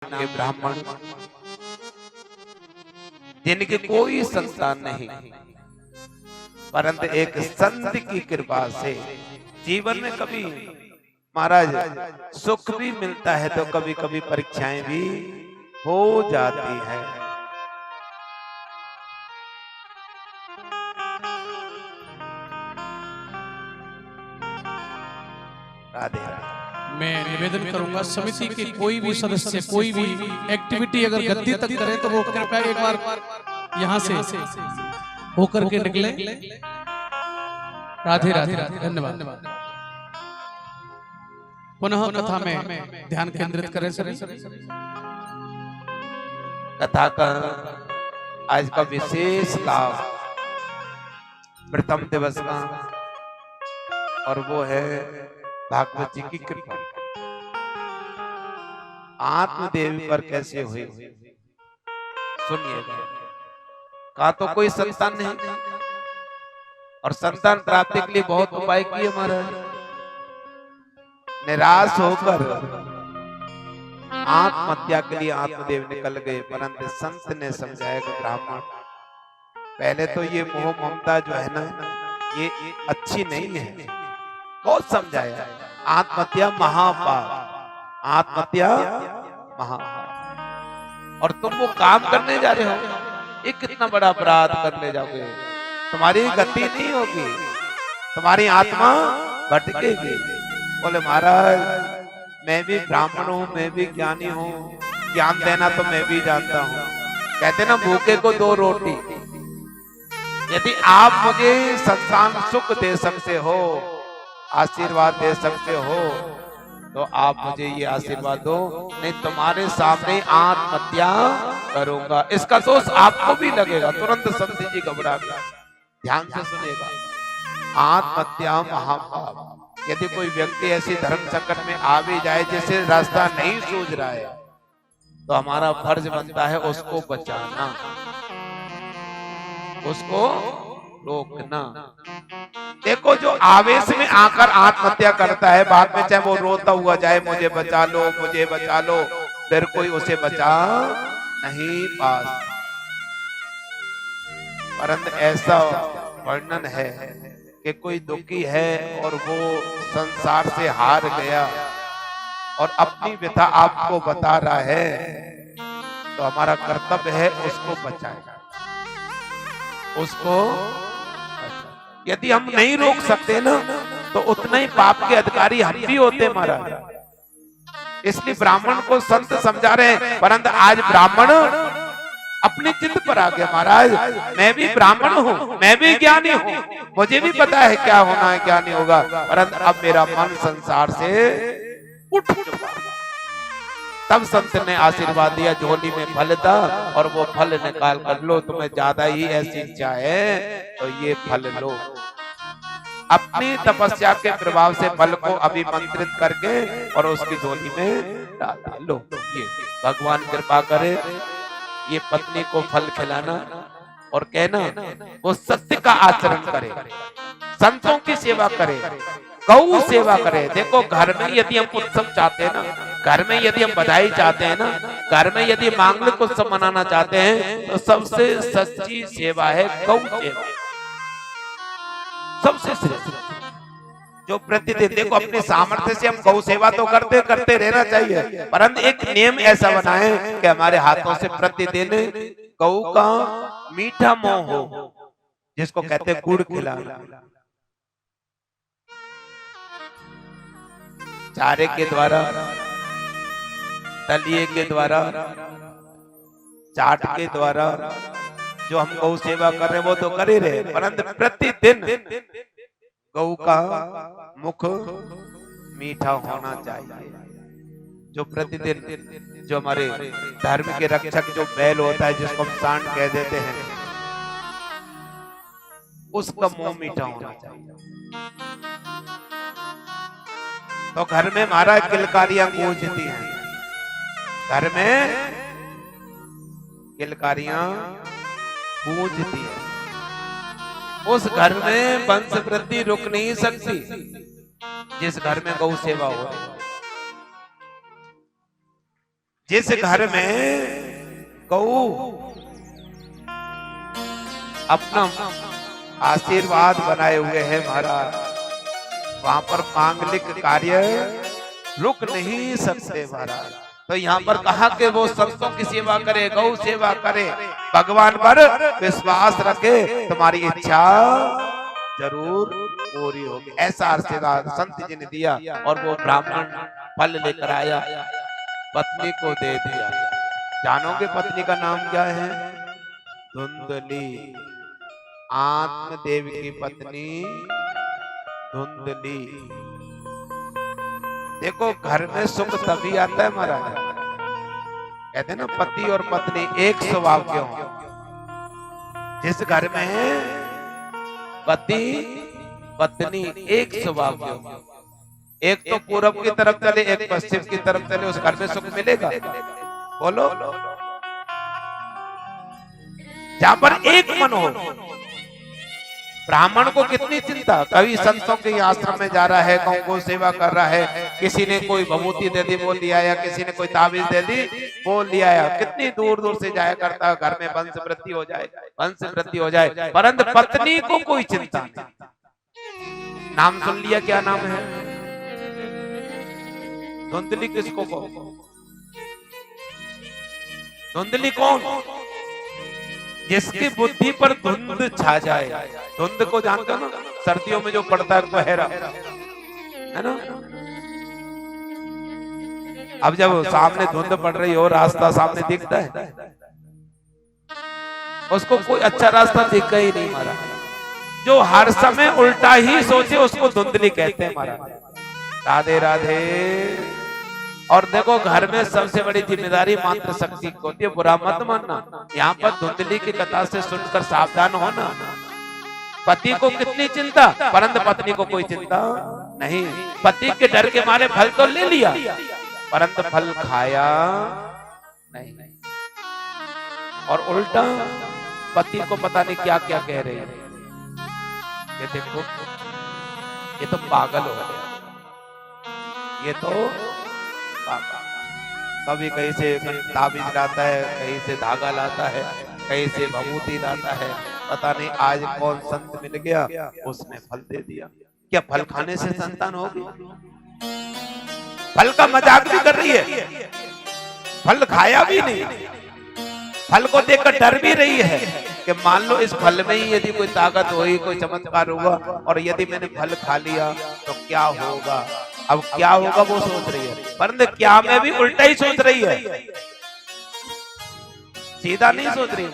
के ब्राह्मण जिनके कोई संतान नहीं, परंतु एक संत की कृपा से जीवन में कभी महाराज सुख भी मिलता है तो कभी कभी परीक्षाएं भी हो जाती है। राधे राधे। मैं निवेदन करूंगा समिति के कोई भी सदस्य कोई भी एक्टिविटी अगर गद्दी तक करें तो वो कृपया एक बार यहाँ से होकर के निकले। राधे राधे। धन्यवाद। पुनः कथा में ध्यान केंद्रित करें सर। कथा का आज का विशेष लाभ प्रथम दिवस का, और वो है भागवत जी की कृपा। आत्मदेव पर कैसे हुई सुनिएगा। का तो कोई संतान नहीं, और संतान प्राप्ति के लिए बहुत उपाय किए महाराज। निराश होकर आत्महत्या के लिए आत्मदेव निकल गए, परंतु संत ने समझाया कि ब्राह्मण पहले तो ये मोह ममता जो है ना, ये अच्छी नहीं है। बहुत समझाया, आत्महत्या महापाप, आत्महत्या महापाप। और तुम वो काम करने जा रहे हो, ये कितना बड़ा अपराध करने जाओगे, तुम्हारी गति नहीं होगी, तुम्हारी आत्मा भटकेगी। बोले महाराज मैं भी ब्राह्मण हूँ, मैं भी ज्ञानी हूँ, ज्ञान देना तो मैं भी जानता हूँ। कहते ना भूखे को दो रोटी। यदि आप मुझे संसार सुख दे सकते हो, आशीर्वाद दे सकते हो, तो आप मुझे ये आशीर्वाद दो, नहीं तुम्हारे सामने आत्महत्या करूंगा। इसका दोष आपको भी लगेगा। तुरंत संत जी घबरा गया। ध्यान से सुनेगा। आत्महत्या महापाप। यदि कोई व्यक्ति ऐसी धर्म संकट में आ भी जाए जिसे रास्ता नहीं सूझ रहा है, तो हमारा फर्ज बनता है उसको बचाना, उसको रोकना। देखो जो आवेश में आकर आत्महत्या करता है, बाद में चाहे वो रोता हुआ जाए मुझे बचा लो, मुझे बचा लो, फिर कोई उसे बचा नहीं पाता। परंतु ऐसा वर्णन है कि कोई दुखी है और वो संसार से हार गया और अपनी व्यथा आपको बता रहा है, तो हमारा कर्तव्य है उसको बचाएगा, उसको। यदि हम नहीं रोक सकते ना, तो उतना ही पाप के अधिकारी हम भी होते महाराज। इसलिए ब्राह्मण को संत समझा रहे हैं, परंतु आज ब्राह्मण अपनी जिद पर आ गया। महाराज मैं भी ब्राह्मण हूँ, मैं भी ज्ञानी हूँ, मुझे भी पता है क्या होना है क्या नहीं होगा, परंतु अब मेरा मन संसार से उठ चुका। तब संत ने आशीर्वाद दिया, झोली में फल था और वो फल निकाल कर लो, तुम्हें ज्यादा ही ऐसी इच्छा है तो ये फल लो। अपनी तपस्या के प्रभाव से फल को अभिमंत्रित करके और उसकी झोली में डाला। लो ये भगवान कृपा करे, ये पत्नी को फल खिलाना और कहना वो सत्य का आचरण करे, संतों की सेवा करे, गौ सेवा करे। देखो घर में यदि हम उत्सव चाहते हैं ना, घर में यदि हम बधाई चाहते हैं ना, घर में यदि मांगलिक उत्सव मनाना चाहते हैं, तो सबसे सच्ची सेवा है गौ सेवा, सबसे श्रेष्ठ। जो प्रतिदिन देखो अपने सामर्थ्य से हम गौ सेवा तो करते रहना चाहिए, परंतु एक नियम ऐसा बनाए कि हमारे हाथों से प्रतिदिन गौ का मीठा मोह हो, जिसको कहते हैं गुड़ खिलाना। चारे के द्वारा, तलिए के द्वारा, चाट के द्वारा जो हम गौ सेवा कर रहे हैं वो तो कर ही रहे, परंतु प्रतिदिन गौ का मुख मीठा होना चाहिए। जो प्रतिदिन जो हमारे धर्म के रक्षक जो बैल होता है, जिसको हम सांड कह देते हैं, उसका मुंह मीठा होना चाहिए। तो घर में महाराज किलकारियां गूंजती हैं, घर में किलकारियां गूंजती हैं। उस घर में वंश वृद्धि रुक नहीं सकती जिस घर में गौ सेवा हो। जिस घर में गौ अपना आशीर्वाद बनाए हुए है महाराज, वहां पर मांगलिक कार्य रुक नहीं सकते महाराज। तो यहाँ पर कहा कि वो संतों की सेवा करे, गौ सेवा करे, भगवान पर विश्वास रखे, तुम्हारी इच्छा जरूर पूरी होगी। ऐसा आशीर्वाद संत जी ने दिया और वो ब्राह्मण फल लेकर आया, पत्नी को दे दिया। जानोगे पत्नी का नाम क्या है? धुंधली। आत्मदेव की पत्नी धुंधली। देखो घर में सुख तभी आता है महाराज, कहते हैं ना पति और पत्नी एक स्वभाव के हों। जिस घर में पति पत्नी एक स्वभाव के हों, एक तो पूरब की तरफ चले एक पश्चिम की तरफ चले, उस घर में सुख मिलेगा? बोलो। जहां पर एक मन हो। ब्राह्मण को कितनी चिंता, कभी संतों के आश्रम में जा रहा है, गौ को सेवा कर रहा है, किसी ने कोई भभूति दे दी वो लिया आया, किसी ने कोई ताबीज दे दी वो लिया आया, कितनी दूर दूर से जाया करता है, घर में वंश वृद्धि हो जाए, वंश वृद्धि हो जाए, परंतु पत्नी को कोई चिंता नहीं। नाम सुन लिया, क्या नाम है? धुंधली। किसको कहो? धुंधली कौन? जिसकी बुद्धि पर धुंध छा जाए। धुंध को जानते हो ना, सर्दियों में जो पड़ता है कोहरा, है ना? अब जब सामने धुंध पड़ रही हो, रास्ता सामने दिखता है, उसको कोई अच्छा रास्ता दिखा ही नहीं महाराज। जो हर समय उल्टा ही सोचे उसको धुंधली कहते हैं महाराज। राधे राधे। और देखो घर में सबसे बड़ी जिम्मेदारी मात्र शक्ति को होती है, बुरा मत मानना। यहाँ पर धुंधली की कथा से सुनकर सावधान होना। पति को कितनी चिंता, परंतु पत्नी को कोई चिंता नहीं। पति के डर के मारे फल तो ले लिया, परंतु फल खाया नहीं। और उल्टा पति को पता नहीं क्या क्या कह रहे हैं, ये देखो ये तो पागल हो गया, ये तो कभी कहीं से ताबीज लाता है, कहीं से धागा लाता है, कहीं से भभूति लाता है, पता नहीं आज कौन संत मिल गया उसने फल दे दिया। क्या फल खाने से संतान होगी? फल का मजाक भी कर रही है, फल खाया भी नहीं, फल को देखकर डर भी रही है कि मान लो इस फल में ही यदि कोई ताकत हुई, कोई चमत्कार हुआ और यदि मैंने फल खा लिया तो क्या होगा। अब क्या होगा वो सोच रही है, परंतु क्या में भी उल्टा ही सोच रही है, सीधा नहीं सोच रही।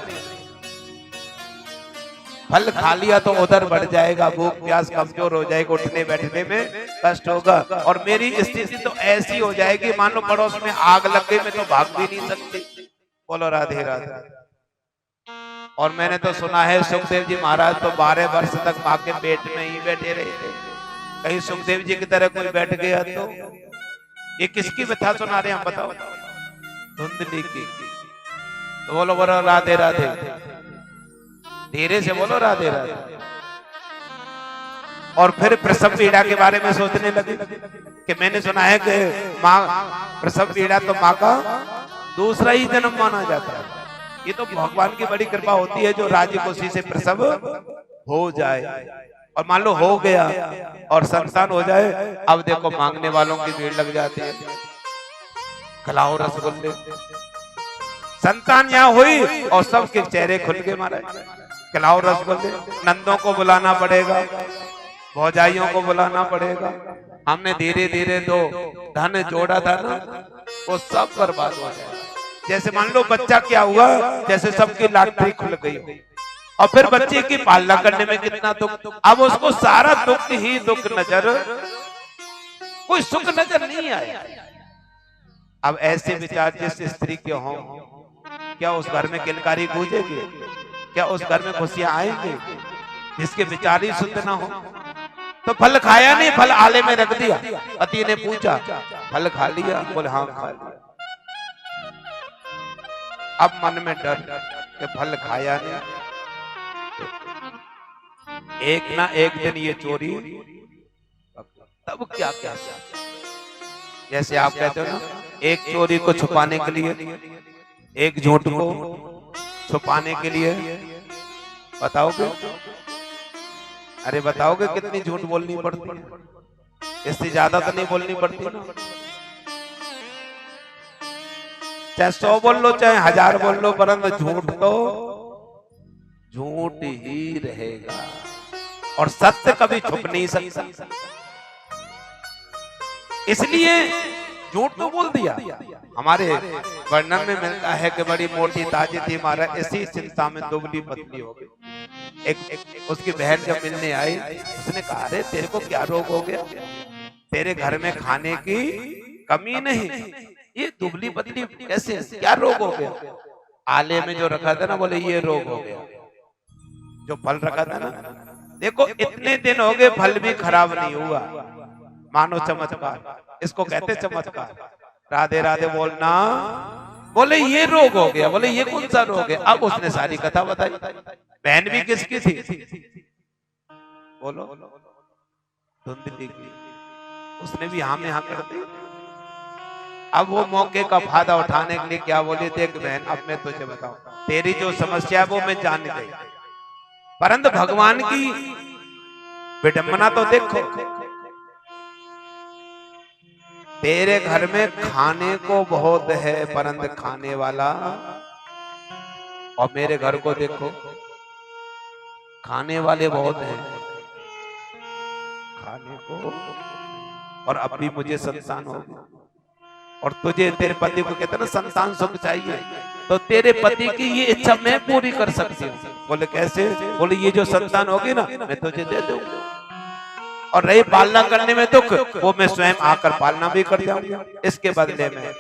फल खा लिया तो उधर बढ़ जाएगा, भूख प्यास कमजोर हो जाएगी, उठने बैठने में कष्ट होगा और मेरी स्थिति तो ऐसी हो जाएगी मान लो पड़ोस में आग लग गई, मैं तो भाग भी नहीं सकती। बोलो राधे राधे। और मैंने तो सुना है सुखदेव जी महाराज तो 12 वर्ष तक मां के पेट में ही बैठे रहे थे। कहीं सुखदेव जी की तरह कोई बैठ गया तो? ये किसकी व्यथा सुना रहे हैं हम बताओ? धुंधली की। तो बोलो बोलो राधे राधे, धीरे से बोलो राधे राधे। और फिर प्रसव पीड़ा के बारे में सोचने लगे कि मैंने सुना है कि माँ प्रसव पीड़ा तो माँ का दूसरा ही जन्म माना जाता है। ये तो भगवान की बड़ी कृपा होती है जो राजी खुशी से प्रसव हो जाए। और मान लो हो गया और संतान हो जाए, अब देखो मांगने वालों की भीड़ लग जाती है, खिलाओ रसगुल्ले। संतान यहाँ हुई और सबके चेहरे खुल के मारे, खिलाओ रसगुल्ले। नंदों को बुलाना पड़ेगा, भौजाइयों को बुलाना पड़ेगा। हमने धीरे धीरे जो धन जोड़ा था ना वो सब बर्बाद हो गया। जैसे मान लो बच्चा क्या हुआ, जैसे सबकी लॉटरी खुल गई और फिर बच्चे की पालना करने में कितना दुख, अब उसको सारा दुख ही दुख नजर, कोई सुख नजर नहीं आया। अब ऐसे विचार जिस स्त्री के हों, क्या उस घर में किलकारी गूंजेगी? क्या उस घर में खुशियां आएंगी? जिसके विचार ही शुद्ध ना हो। तो फल खाया नहीं, फल आले में रख दिया। पति ने पूछा फल खा लिया? बोले हाँ खा लिया। अब मन में डर कि फल खाया नहीं, एक ना एक दिन ये चोरी, तब क्या क्या। जैसे आप कहते हो ना एक चोरी को छुपाने के लिए, एक झूठ को छुपाने के लिए, बताओगे? अरे बताओगे कितनी झूठ बोलनी पड़ती है? इससे ज्यादा तो नहीं बोलनी पड़ती ना। चाहे 100 बोल लो, चाहे 1000 बोल लो, परंतु झूठ तो झूठ ही रहेगा और सत्य कभी छुप नहीं सकता। इसलिए झूठ तो बोल दिया। हमारे वर्णन में मिलता है कि बड़ी मोटी ताजी थी महाराज, इसी चिंता में दुबली पतली हो गई। एक उसकी बहन जब मिलने आई, उसने कहा अरे तेरे को क्या रोग हो गया? तेरे घर में खाने की कमी नहीं, ये दुबली पतली कैसे, क्या रोग हो गया? आले में जो रखा था ना, बोले ये रोग हो गया। जो फल रखा था ना, देखो इतने दिन हो गए फल भी खराब नहीं हुआ, मानो चमत्कार। इसको कहते चमत्कार। राधे राधे बोलना। बोले ये रोग हो गया। बोले ये कौन सा रोग है? अब उसने सारी कथा बताई। बहन भी किसकी थी? बोलो, धुंधली की। उसने भी हाँ में हाँ कर दी। अब वो मौके का फायदा उठाने के लिए क्या बोली? देख बहन, अब मैं तुझे बताऊं, तेरी जो समस्या है वो मैं जान गई, परंतु भगवान की विडंबना तो देखो। तेरे घर में खाने को बहुत है, परंतु खाने वाला, और मेरे घर को देखो, खाने वाले बहुत हैं खाने को, और अब भी मुझे संतान हो, और तुझे तेरे पति को कहते ना संतान सुख चाहिए, तो तेरे पति की ये इच्छा मैं पूरी कर सकती हूँ। बोले कैसे? बोले ये जो संतान होगी ना, मैं तुझे दे दूंगा, और रही पालना करने में दुख, वो मैं स्वयं आकर पालना भी कर जाऊंगा। इसके बदले में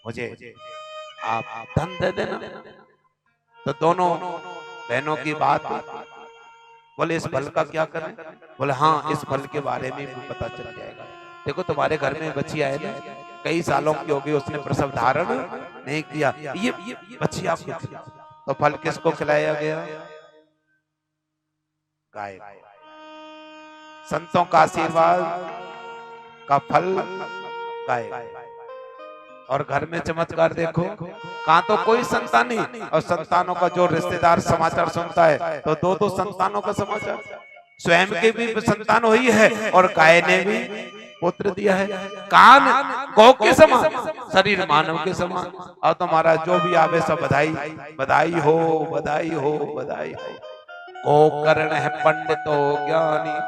मुझे आप धन दे देना। तो दोनों बहनों की बात। बोले इस फल का क्या करें? बोले हाँ, इस फल के बारे में भी पता चल जाएगा। देखो तुम्हारे घर में बच्ची आए ना, कई सालों की होगी, उसने प्रसव धारण नहीं किया, ये बच्ची आपको खिला। तो फल किसको खिलाया गया? गाय। संतों का आशीर्वाद का फल गाय। और घर में चमत्कार देखो, कहां तो कोई संतान नहीं, और संतानों का जो रिश्तेदार समाचार सुनता है तो दो संतानों का समाचार। स्वयं के भी संतान हुई है, और गाय ने भी पुत्र दिया है। कान गौ के समान, शरीर मानव के समान। और तुम्हारा जो भी आवे सब बधाई, बधाई हो, बधाई हो, बधाई हो। गोकर्ण है पंडितो ज्ञानी,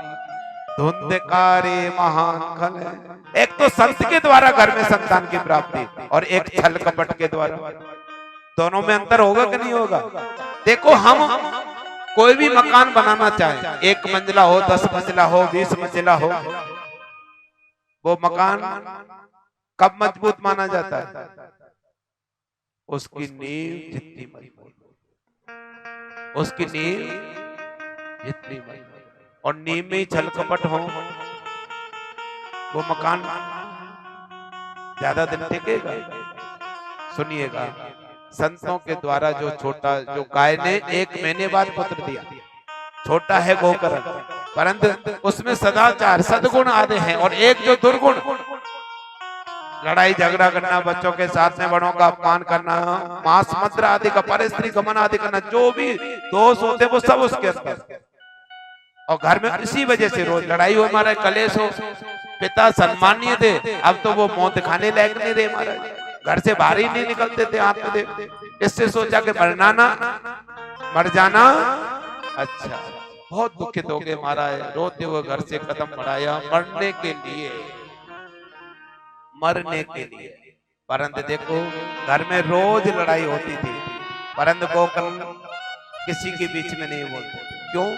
धुंधकारे महान खल। एक तो संत के द्वारा घर में संतान की प्राप्ति, और एक छल कपट के द्वारा। दोनों में अंतर होगा कि नहीं होगा? देखो हम कोई भी मकान बनाना चाहे, 1 मंजिला हो, 10 मंजिला हो, 20 मंजिला हो, वो मकान कब मजबूत माना जाता है? उसकी नींव जितनी मजबूत, उसकी नींव जितनी मजबूत, और नींव में छल कपट हो, वो मकान ज्यादा दिन टिकेगा? सुनिएगा, संतों के द्वारा जो छोटा, जो गाय ने 1 महीने बाद पुत्र दिया, छोटा है गोकर्ण, परंतु उसमें सदाचार सद्गुण आते हैं, और एक जो दुर्गुण, लड़ाई झगड़ा करना, बच्चों के साथ में बड़ों का अपमान करना, मांस मंत्र आदि का, परस्त्री गमन आदि करना, जो भी दोष होते वो सब उसके अंदर। और घर में इसी वजह से रोज लड़ाई हो, हमारा कलेश हो। पिता सम्मानीय थे, अब तो वो मौत खाने लायक नहीं रहे महाराज, घर से बाहर ही नहीं निकलते थे आत्मदेव। इससे सोचा कि मर जाना अच्छा। बहुत दुखित हो गए महाराज, रोते हुए घर से कदम बढ़ाया मरने के लिए, मरने के लिए। परंतु देखो घर में रोज लड़ाई होती थी, परंतु गोकर्ण किसी के बीच में नहीं बोलते। क्यों?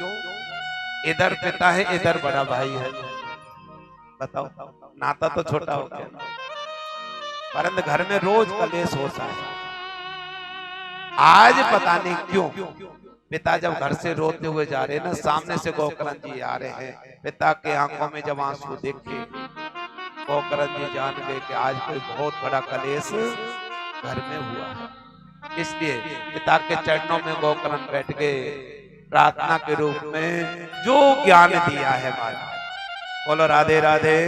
इधर पिता है, इधर बड़ा भाई है। बताओ, नाता तो छोटा हो गया, परंतु घर में रोज कलेश होता है। आज पता नहीं क्यों पिता जब घर से रोते हुए जा रहे हैं ना, सामने से गोकर्ण जी आ रहे हैं, पिता के आंखों में जब आंसू देखे, गोकर्ण जी जान गए कि आज कोई बहुत बड़ा कलेश घर में हुआ है। इसलिए पिता के चरणों में गोकर्ण बैठ गए, प्रार्थना के रूप में जो ज्ञान दिया है। बोलो राधे राधे।